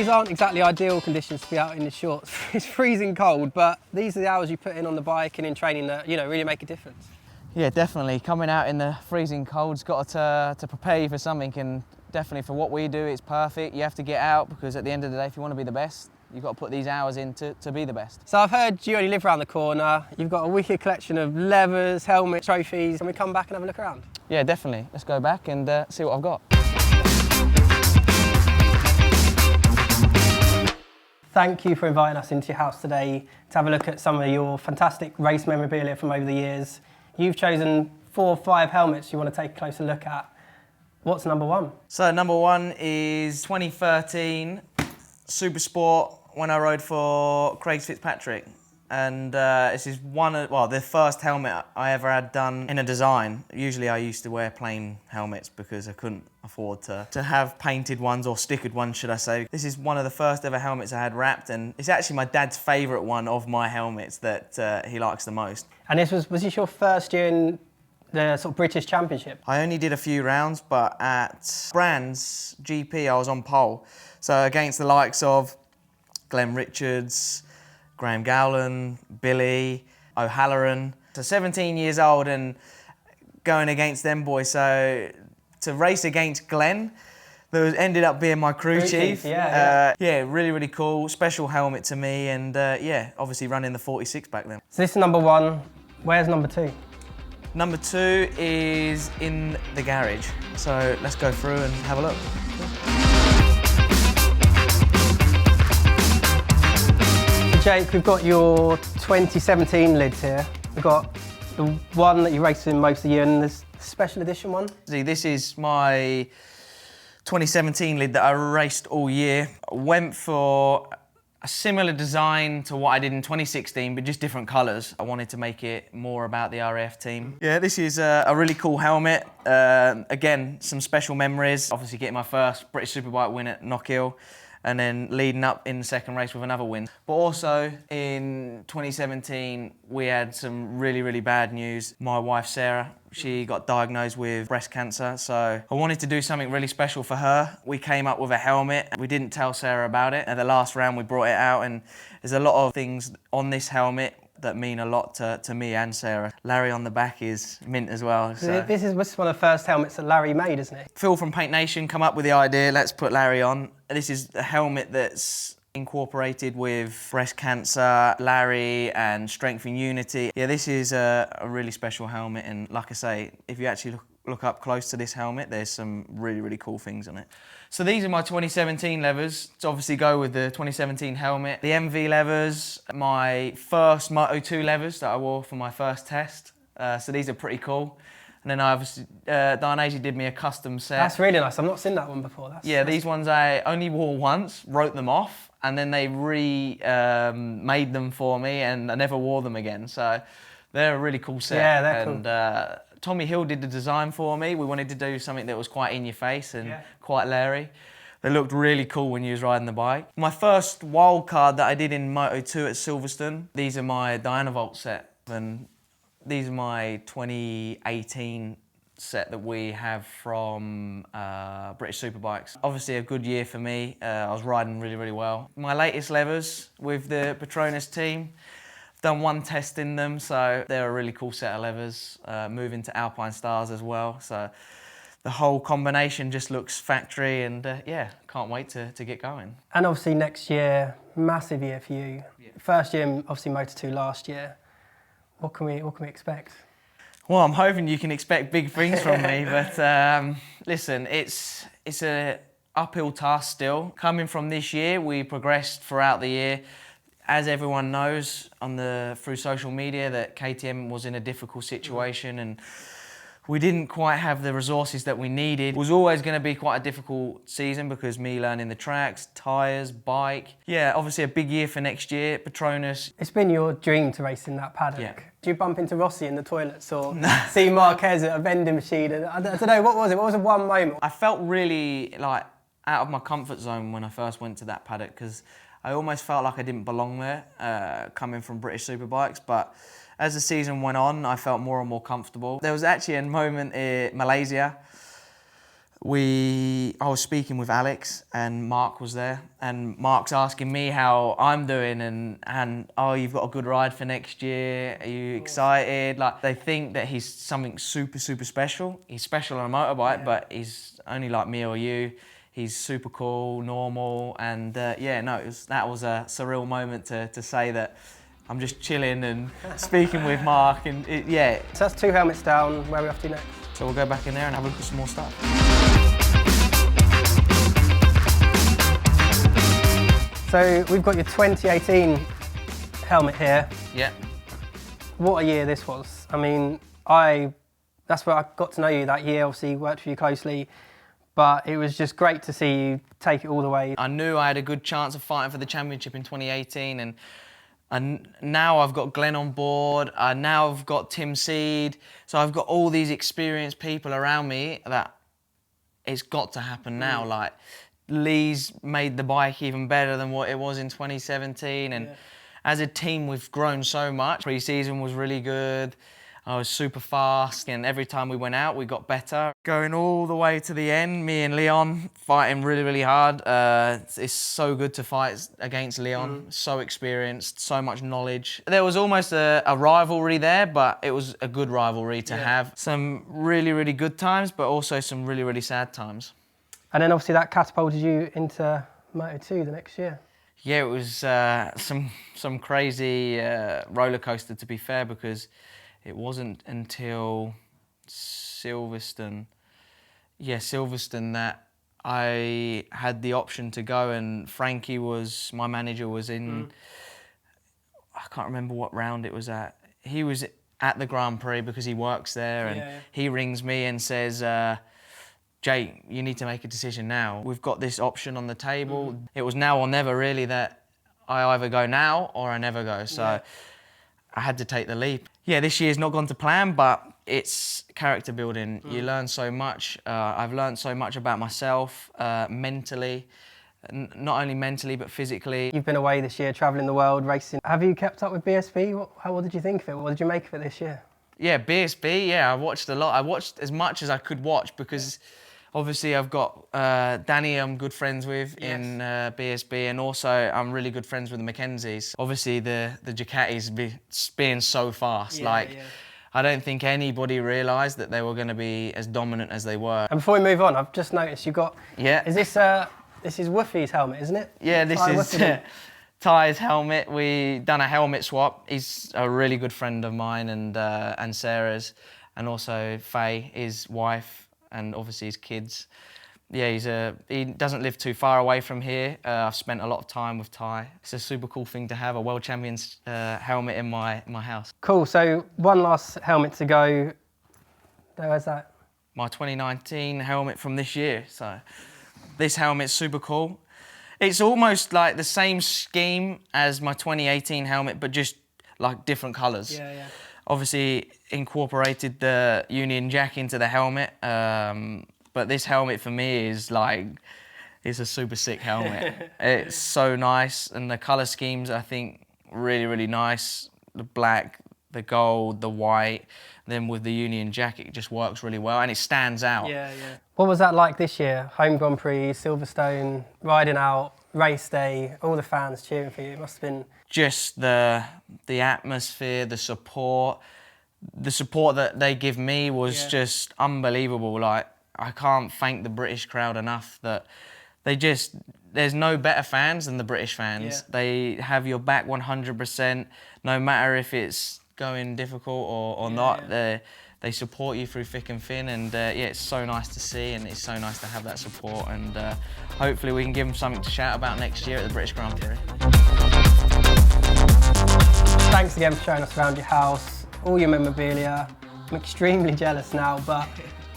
these aren't exactly ideal conditions to be out in the shorts. It's freezing cold, but these are the hours you put in on the bike and in training that, you know, really make a difference. Yeah, definitely. Coming out in the freezing cold's got to prepare you for something, and definitely for what we do, it's perfect. You have to get out because at the end of the day, if you want to be the best, you've got to put these hours in to be the best. So I've heard you only live around the corner. You've got a wicked collection of leathers, helmets, trophies. Can we come back and have a look around? Yeah, definitely. Let's go back and see what I've got. Thank you for inviting us into your house today to have a look at some of your fantastic race memorabilia from over the years. You've chosen 4 or 5 helmets you want to take a closer look at. What's number 1? So number 1 is 2013 Super Sport when I rode for Craig Fitzpatrick. And this is the first helmet I ever had done in a design. Usually I used to wear plain helmets because I couldn't afford to have painted ones or stickered ones, should I say. This is one of the first ever helmets I had wrapped, and it's actually my dad's favourite one of my helmets that he likes the most. And was this your first year in the sort of British Championship? I only did a few rounds, but at Brands GP I was on pole. So against the likes of Glenn Richards, Graham Gowland, Billy, O'Halloran. So 17 years old and going against them boys. So to race against Glenn, that ended up being my crew chief. Yeah, really, really cool. Special helmet to me, and obviously running the 46 back then. So this is number 1. Where's number 2? Number 2 is in the garage. So let's go through and have a look. Jake, we've got your 2017 lids here. We've got the one that you raced in most of the year and this special edition one. See, this is my 2017 lid that I raced all year. I went for a similar design to what I did in 2016, but just different colours. I wanted to make it more about the RAF team. Yeah, this is a really cool helmet. Again, some special memories. Obviously getting my first British Superbike win at Knockhill, and then leading up in the second race with another win. But also in 2017, we had some really, really bad news. My wife, Sarah, she got diagnosed with breast cancer, so I wanted to do something really special for her. We came up with a helmet. We didn't tell Sarah about it. At the last round, we brought it out, and there's a lot of things on this helmet that mean a lot to me and Sarah. Larry on the back is mint as well. So. This is one of the first helmets that Larry made, isn't it? Phil from Paint Nation come up with the idea, let's put Larry on. This is a helmet that's incorporated with breast cancer, Larry, and strength and unity. Yeah, this is a really special helmet, and like I say, if you actually look up close to this helmet, there's some really, really cool things on it. So these are my 2017 leathers. To obviously go with the 2017 helmet. The MV leathers, my first Moto2 leathers that I wore for my first test. So these are pretty cool. And then I obviously, Darnese did me a custom set. That's really nice. I've not seen that one before. These ones I only wore once, wrote them off, and then they made them for me, and I never wore them again. So they're a really cool set. Yeah, they're cool. Tommy Hill did the design for me. We wanted to do something that was quite in your face and quite Larry. They looked really cool when you was riding the bike. My first wild card that I did in Moto2 at Silverstone, these are my Dynavolt set, and these are my 2018 set that we have from British Superbikes. Obviously a good year for me. I was riding really, really well. My latest leathers with the Petronas team, done one test in them, so they're a really cool set of leathers. Moving to Alpine Stars as well, so the whole combination just looks factory, and can't wait to get going. And obviously next year, massive year for you. Yeah. First year, obviously Moto2 last year. What can we expect? Well, I'm hoping you can expect big things from me, but listen, it's an uphill task still. Coming from this year, we progressed throughout the year. As everyone knows through social media, that KTM was in a difficult situation, and we didn't quite have the resources that we needed. It was always going to be quite a difficult season because me learning the tracks, tyres, bike. Yeah, obviously a big year for next year, Petronas. It's been your dream to race in that paddock. Yeah. Did you bump into Rossi in the toilets or see Marquez at a vending machine? And I don't know, what was it? What was the one moment? I felt really like out of my comfort zone when I first went to that paddock, because I almost felt like I didn't belong there, coming from British Superbikes, but as the season went on, I felt more and more comfortable. There was actually a moment in Malaysia I was speaking with Alex and Mark was there, and Mark's asking me how I'm doing and oh, you've got a good ride for next year, are you excited? Like, they think that he's something super, super special. He's special on a motorbike, but he's only like me or you. He's super cool, normal, and yeah, no, that was a surreal moment to say that I'm just chilling and speaking with Mark, and yeah. So that's 2 helmets down. Where are we off to next? So we'll go back in there and have a look at some more stuff. So we've got your 2018 helmet here. Yeah. What a year this was. I mean, that's where I got to know you that year, obviously worked with you closely, but it was just great to see you take it all the way. I knew I had a good chance of fighting for the championship in 2018, and now I've got Glenn on board, now I've got Tim Seed, so I've got all these experienced people around me that it's got to happen now. Like, Lee's made the bike even better than what it was in 2017, and as a team we've grown so much. Pre-season was really good. I was super fast, and every time we went out, we got better. Going all the way to the end, me and Leon fighting really, really hard. It's so good to fight against Leon. So experienced, so much knowledge. There was almost a rivalry there, but it was a good rivalry to have. Some really, really good times, but also some really, really sad times. And then obviously that catapulted you into Moto2 the next year. Yeah, it was some crazy roller coaster, to be fair, because it wasn't until Silverstone that I had the option to go, and Frankie my manager was in, I can't remember what round it was at. He was at the Grand Prix because he works there, and he rings me and says, Jake, you need to make a decision now. We've got this option on the table. It was now or never really, that I either go now or I never go. So I had to take the leap. Yeah, this year's not gone to plan, but it's character building. You learn so much. I've learned so much about myself, mentally, not only mentally, but physically. You've been away this year, travelling the world, racing. Have you kept up with BSB? What did you think of it? What did you make of it this year? Yeah, BSB, I watched a lot. I watched as much as I could watch because obviously I've got Danny I'm good friends with in BSB, and also I'm really good friends with the Mackenzies. Obviously the Ducatis being so fast, I don't think anybody realised that they were going to be as dominant as they were. And before we move on, I've just noticed you've got, is this is Woofy's helmet, isn't it? Yeah, this is Ty's helmet. We done a helmet swap. He's a really good friend of mine and Sarah's, and also Faye, his wife, and obviously his kids. Yeah, he doesn't live too far away from here. I've spent a lot of time with Ty. It's a super cool thing to have a world champion's helmet in my house. Cool, so one last helmet to go. Where's that? My 2019 helmet from this year. So this helmet's super cool. It's almost like the same scheme as my 2018 helmet, but just like different colours. Yeah. Obviously incorporated the Union Jack into the helmet, but this helmet for me is like, it's a super sick helmet. It's so nice, and the colour schemes I think really, really nice. The black, the gold, the white, then with the Union Jack it just works really well and it stands out. Yeah. What was that like this year? Home Grand Prix, Silverstone, riding out, race day, all the fans cheering for you. It must have been... Just the atmosphere, the support that they give me was just unbelievable. Like, I can't thank the British crowd enough. That there's no better fans than the British fans. They have your back 100%, no matter if it's going difficult or not. They support you through thick and thin, and it's so nice to see, and it's so nice to have that support, and hopefully we can give them something to shout about next year at the British Grand Prix. Thanks again for showing us around your house, all your memorabilia. I'm extremely jealous now, but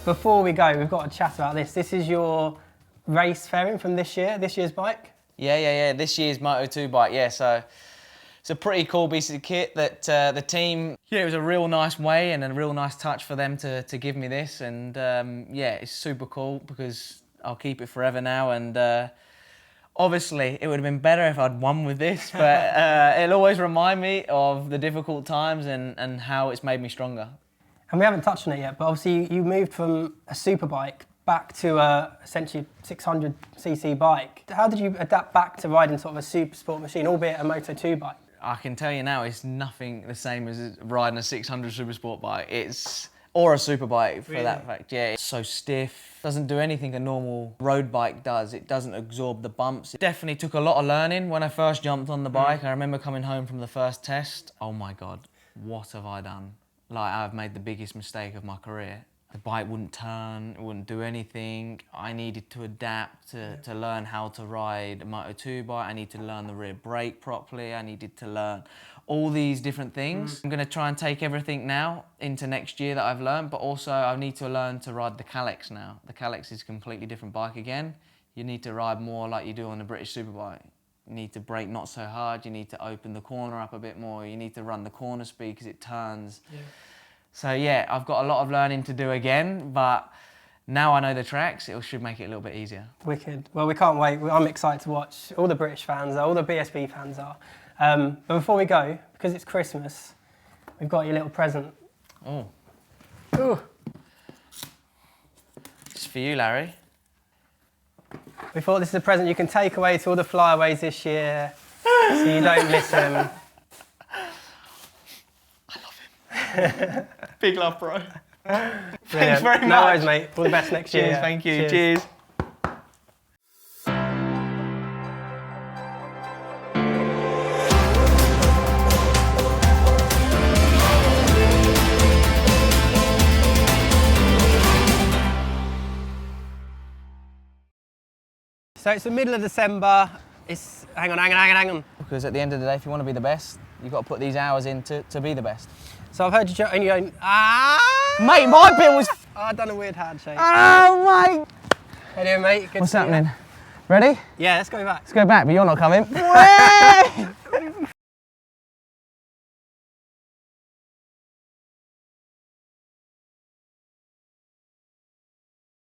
before we go, we've got to chat about this. This is your race fairing from this year's bike? Yeah, this year's Moto2 bike, so it's a pretty cool piece of kit that the team, it was a real nice way and a real nice touch for them to give me this, and it's super cool because I'll keep it forever now, and obviously it would have been better if I'd won with this, but it'll always remind me of the difficult times and how it's made me stronger. And we haven't touched on it yet, but obviously you moved from a super bike back to essentially 600cc bike. How did you adapt back to riding sort of a super sport machine, albeit a Moto2 bike? I can tell you now, it's nothing the same as riding a 600 super sport bike. Or a super bike for that fact. Yeah, it's so stiff. Doesn't do anything a normal road bike does. It doesn't absorb the bumps. It definitely took a lot of learning when I first jumped on the bike. I remember coming home from the first test. Oh my God, what have I done? Like, I've made the biggest mistake of my career. The bike wouldn't turn, it wouldn't do anything. I needed to adapt to learn how to ride a Moto2 bike. I needed to learn the rear brake properly. I needed to learn all these different things. I'm gonna try and take everything now into next year that I've learned, but also I need to learn to ride the Calyx now. The Calyx is a completely different bike again. You need to ride more like you do on the British Superbike. You need to brake not so hard, you need to open the corner up a bit more, you need to run the corner speed because it turns. Yeah. So yeah, I've got a lot of learning to do again, but now I know the tracks, it should make it a little bit easier. Wicked. Well, we can't wait. I'm excited to watch. All the British fans are, all the BSB fans are. But before we go, because it's Christmas, we've got your little present. Oh. Ooh. It's for you, Larry. We thought this is a present you can take away to all the flyaways this year, so you don't miss them. I love him. Big love, bro. Thanks very much. No worries, mate. All the best next year. Cheers, thank you. Cheers. So it's the middle of December. It's hang on. Because at the end of the day, if you want to be the best, you've got to put these hours in to be the best. So I've heard you and you're going, Mate, my bit was... I've done a weird handshake. Oh, mate. Hey there, mate. Good What's to see you. happening? Ready? Yeah, let's go back. Let's go back, but you're not coming.